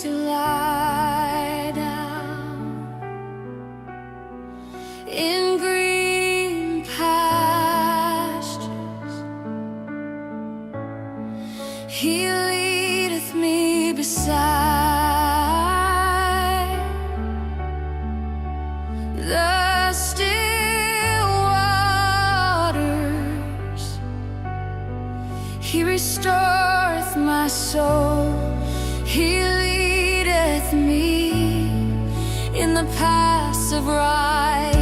to lie down in green pastures. He leadeth me beside the still waters. He restoreth my soul. He leadeth me in the paths of righteousness.